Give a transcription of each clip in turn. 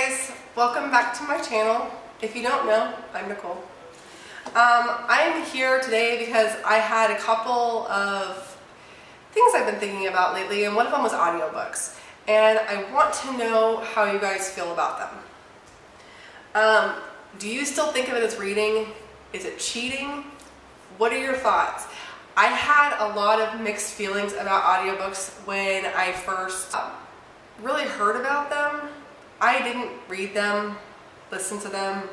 guys, welcome back to my channel. If you don't know, I'm Nicole. I'm here today because I had a couple of things I've been thinking about lately, and one of them was audiobooks. And I want to know how you guys feel about them. Do you still think of it as reading? Is it cheating? What are your thoughts? I had a lot of mixed feelings about audiobooks when I first really heard about them. I didn't read them, listen to them,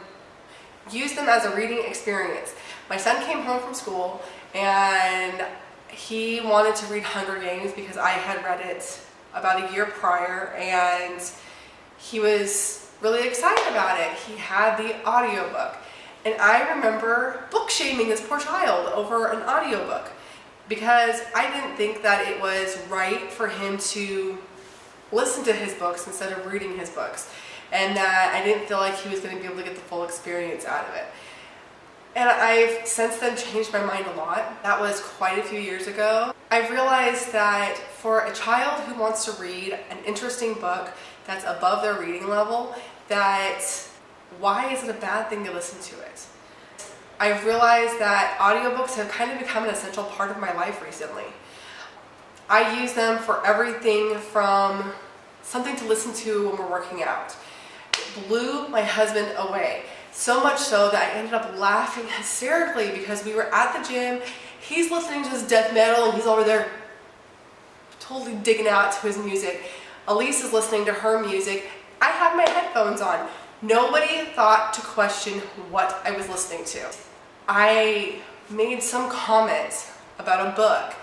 use them as a reading experience. My son came home from school and he wanted to read Hunger Games because I had read it about a year prior, and he was really excited about it. He had the audiobook. And I remember book shaming this poor child over an audiobook because I didn't think that it was right for him to listen to his books instead of reading his books, and that I didn't feel like he was going to be able to get the full experience out of it. And I've since then changed my mind a lot. That was quite a few years ago. I've realized that for a child who wants to read an interesting book that's above their reading level, that why is it a bad thing to listen to it? I've realized that audiobooks have kind of become an essential part of my life recently. I use them for everything from something to listen to when we're working out. It blew my husband away. So much so that I ended up laughing hysterically because we were at the gym. He's listening to his death metal and he's over there totally digging out to his music. Elise is listening to her music. I have my headphones on. Nobody thought to question what I was listening to. I made some comment about a book,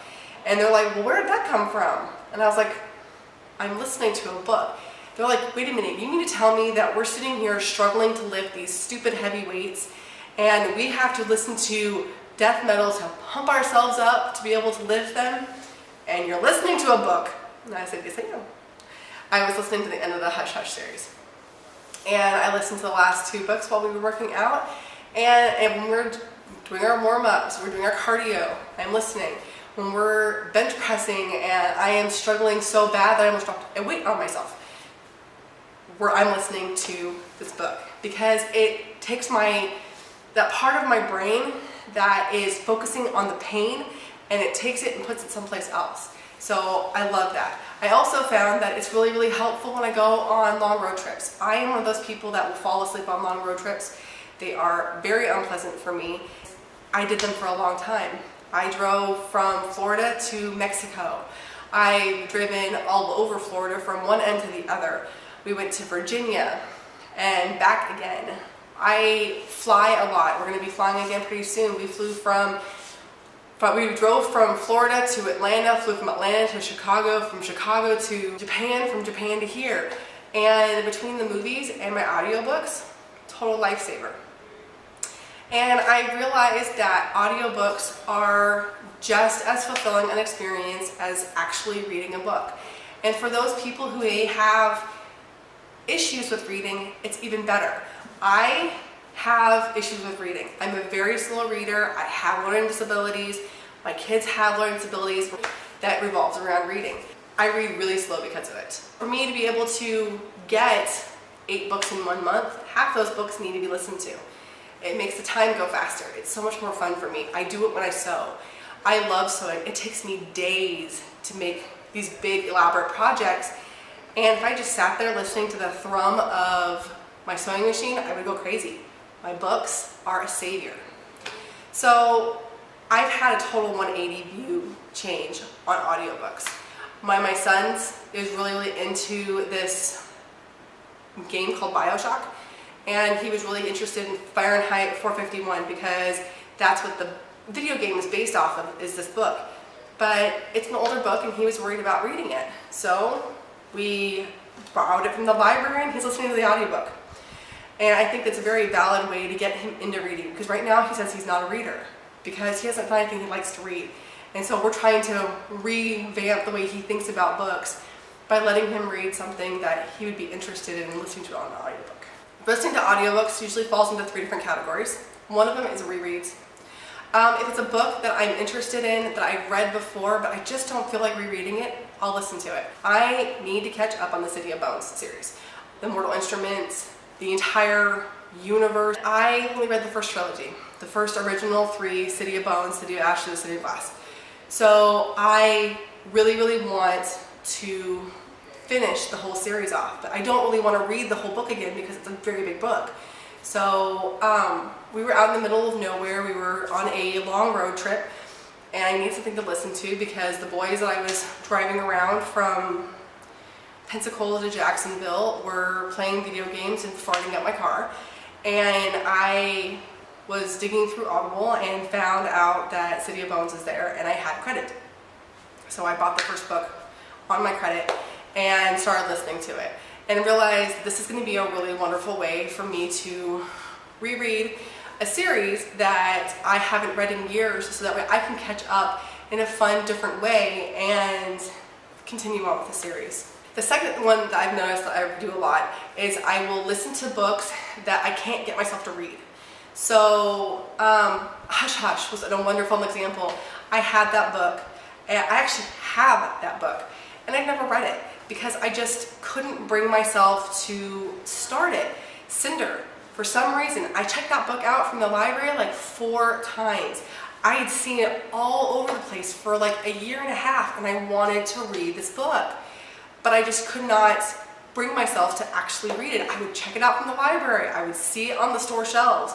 and they're like, well, where did that come from? And I was like, I'm listening to a book. They're like, wait a minute, you mean to tell me that we're sitting here struggling to lift these stupid heavy weights, and we have to listen to death metal to pump ourselves up to be able to lift them? And you're listening to a book. And I said, yes, I am. I was listening to the end of the Hush Hush series. And I listened to the last two books while we were working out. And when we're doing our warm-ups, we're doing our cardio, I'm listening. When we're bench pressing and I am struggling so bad that I almost dropped a weight on myself, where I'm listening to this book, because it takes that part of my brain that is focusing on the pain, and it takes it and puts it someplace else. So I love that. I also found that it's really, really helpful when I go on long road trips. I am one of those people that will fall asleep on long road trips. They are very unpleasant for me. I did them for a long time. I drove from Florida to Mexico. I've driven all over Florida from one end to the other. We went to Virginia and back again. I fly a lot. We're going to be flying again pretty soon. We drove from Florida to Atlanta, flew from Atlanta to Chicago, from Chicago to Japan, from Japan to here. And between the movies and my audiobooks, total lifesaver. And I realized that audiobooks are just as fulfilling an experience as actually reading a book. And for those people who may have issues with reading, it's even better. I have issues with reading. I'm a very slow reader. I have learning disabilities. My kids have learning disabilities that revolves around reading. I read really slow because of it. For me to be able to get 8 books in 1 month, half those books need to be listened to. It makes the time go faster. It's so much more fun for me. I do it when I sew. I love sewing. It takes me days to make these big elaborate projects. And if I just sat there listening to the thrum of my sewing machine, I would go crazy. My books are a savior. So I've had a total 180 view change on audiobooks. My son's is really, really into this game called BioShock, and he was really interested in Fahrenheit 451 because that's what the video game is based off of, is this book. But it's an older book and he was worried about reading it. So we borrowed it from the library and he's listening to the audiobook. And I think that's a very valid way to get him into reading, because right now he says he's not a reader because he doesn't find anything he likes to read. And so we're trying to revamp the way he thinks about books by letting him read something that he would be interested in listening to on an audiobook. Listening to audiobooks usually falls into 3 different categories. One of them is rereads. If it's a book that I'm interested in, that I've read before, but I just don't feel like rereading it, I'll listen to it. I need to catch up on the City of Bones series. The Mortal Instruments, the entire universe. I only read the first trilogy, the first original 3, City of Bones, City of Ashes, City of Glass. So I really, really want to finish the whole series off, but I don't really want to read the whole book again because it's a very big book. So we were out in the middle of nowhere. We were on a long road trip, and I needed something to listen to because the boys that I was driving around from Pensacola to Jacksonville were playing video games and farting up my car. And I was digging through Audible and found out that City of Bones is there, and I had credit. So I bought the first book on my credit and started listening to it, and realized this is going to be a really wonderful way for me to reread a series that I haven't read in years, so that way I can catch up in a fun, different way and continue on with the series. The second one that I've noticed that I do a lot is I will listen to books that I can't get myself to read. So Hush Hush was a wonderful example. I had that book, and I actually have that book, and I've never read it because I just couldn't bring myself to start it. Cinder, for some reason, I checked that book out from the library like 4 times. I had seen it all over the place for like a year and a half, and I wanted to read this book, but I just could not bring myself to actually read it. I would check it out from the library. I would see it on the store shelves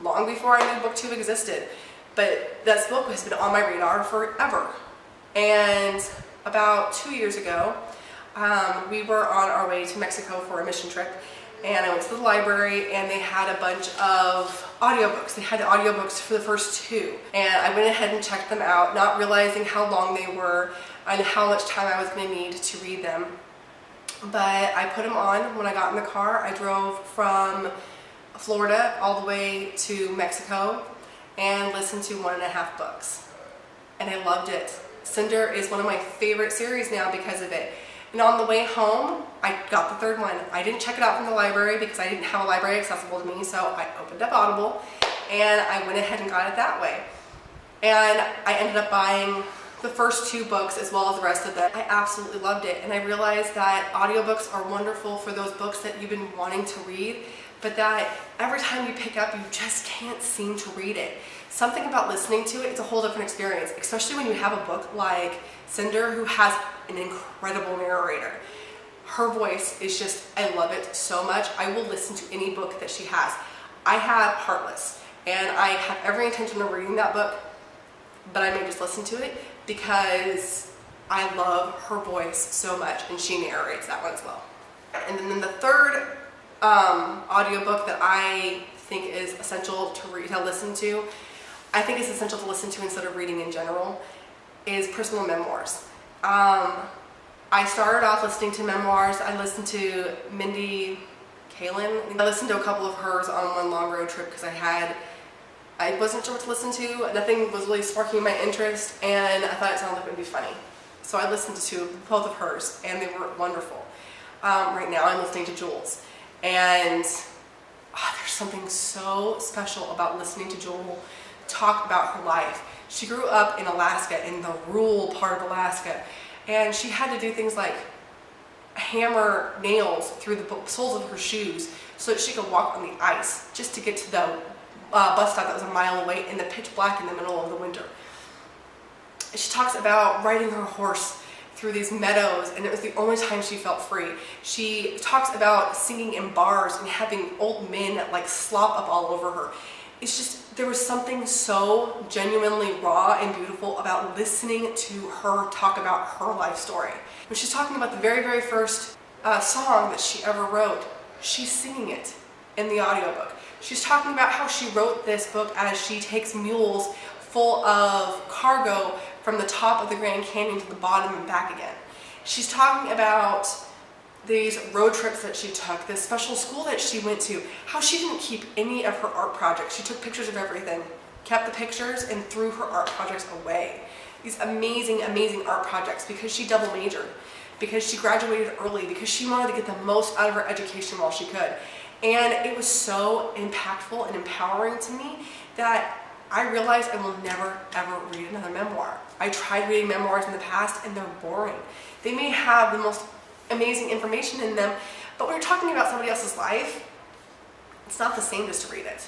long before I knew BookTube existed. But this book has been on my radar forever. And about 2 years ago, we were on our way to Mexico for a mission trip, and I went to the library, and they had a bunch of audiobooks. They had audiobooks for the first 2, and I went ahead and checked them out, not realizing how long they were and how much time I was going to need to read them. But I put them on when I got in the car. I drove from Florida all the way to Mexico and listened to 1.5 books, and I loved it. Cinder is one of my favorite series now because of it. And on the way home, I got the 3rd one. I didn't check it out from the library because I didn't have a library accessible to me, so I opened up Audible and I went ahead and got it that way. And I ended up buying the first 2 books as well as the rest of them. I absolutely loved it, and I realized that audiobooks are wonderful for those books that you've been wanting to read, but that every time you pick up, you just can't seem to read it. Something about listening to it, it's a whole different experience, especially when you have a book like Cinder, who has an incredible narrator. Her voice is just, I love it so much. I will listen to any book that she has. I have Heartless, and I have every intention of reading that book, but I may just listen to it because I love her voice so much, and she narrates that one as well. And then the 3rd audiobook that I think is essential to read, to listen to, I think it's essential to listen to instead of reading in general, is personal memoirs. I started off listening to memoirs. I listened to Mindy Kaling. I listened to a couple of hers on one long road trip because I wasn't sure what to listen to. Nothing was really sparking my interest, and I thought it sounded like it would be funny. So I listened to both of hers, and they were wonderful. Right now I'm listening to Jules, and there's something so special about listening to Jewel talk about her life. She grew up in Alaska, in the rural part of Alaska, and she had to do things like hammer nails through the soles of her shoes so that she could walk on the ice just to get to the bus stop that was a mile away in the pitch black in the middle of the winter. She talks about riding her horse through these meadows, and it was the only time she felt free. She talks about singing in bars and having old men like slop up all over her. It's just, there was something so genuinely raw and beautiful about listening to her talk about her life story. When she's talking about the very, very first song that she ever wrote, she's singing it in the audiobook. She's talking about how she wrote this book as she takes mules full of cargo from the top of the Grand Canyon to the bottom and back again. She's talking about these road trips that she took, this special school that she went to, how she didn't keep any of her art projects. She took pictures of everything, kept the pictures, and threw her art projects away. These amazing, amazing art projects, because she double majored, because she graduated early, because she wanted to get the most out of her education while she could. And it was so impactful and empowering to me that I realized I will never, ever read another memoir. I tried reading memoirs in the past, and they're boring. They may have the most amazing information in them, But when you're talking about somebody else's life, it's not the same just to read it.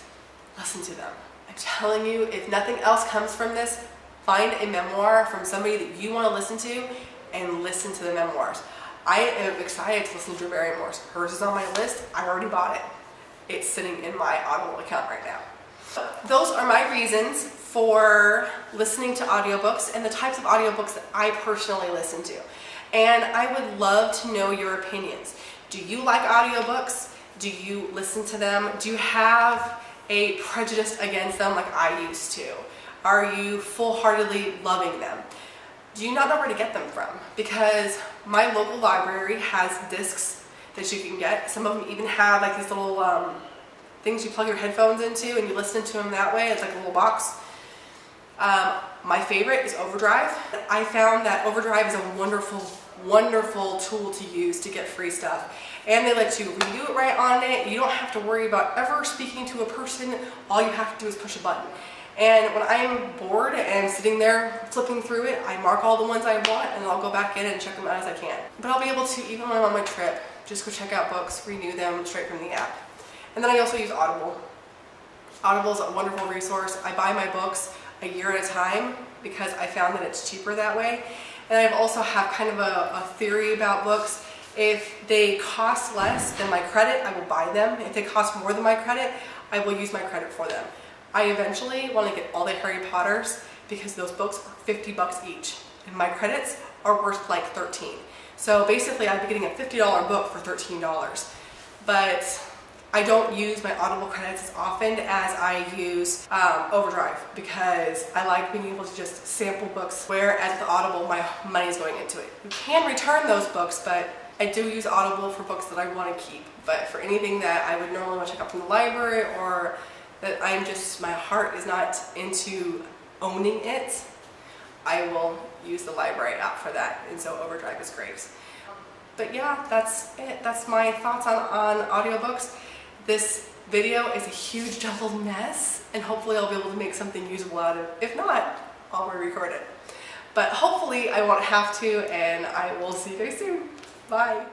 Listen to them. I'm telling you, if nothing else comes from this, find a memoir from somebody that you want to listen to and listen to the memoirs. I am excited to listen to Drew Barrymore's. Hers is on my list. I already bought it. It's sitting in my Audible account right now. Those are my reasons for listening to audiobooks and the types of audiobooks that I personally listen to. And I would love to know your opinions. Do you like audiobooks? Do you listen to them? Do you have a prejudice against them like I used to? Are you full-heartedly loving them? Do you not know where to get them from? Because my local library has discs that you can get. Some of them even have like these little things you plug your headphones into and you listen to them that way. It's like a little box. My favorite is Overdrive. I found that Overdrive is a wonderful, wonderful tool to use to get free stuff. And they let you review it right on it. You don't have to worry about ever speaking to a person. All you have to do is push a button. And when I'm bored and sitting there flipping through it, I mark all the ones I want and I'll go back in and check them out as I can. But I'll be able to, even when I'm on my trip, just go check out books, renew them straight from the app. And then I also use Audible. Audible is a wonderful resource. I buy my books a year at a time because I found that it's cheaper that way. And I also have kind of a theory about books. If they cost less than my credit, I will buy them. If they cost more than my credit, I will use my credit for them. I eventually want to get all the Harry Potters because those books are $50 each. And my credits are worth like $13. So basically I'd be getting a $50 book for $13. But I don't use my Audible credits as often as I use Overdrive because I like being able to just sample books, whereas the Audible, my money is going into it. You can return those books, but I do use Audible for books that I want to keep. But for anything that I would normally want to check out from the library or that I'm just, my heart is not into owning it, I will use the library app for that. And so Overdrive is great. But yeah, that's it. That's my thoughts on audiobooks. This video is a huge jumbled mess, and hopefully I'll be able to make something usable out of it. If not, I'll re-record it. But hopefully I won't have to, and I will see you guys soon. Bye.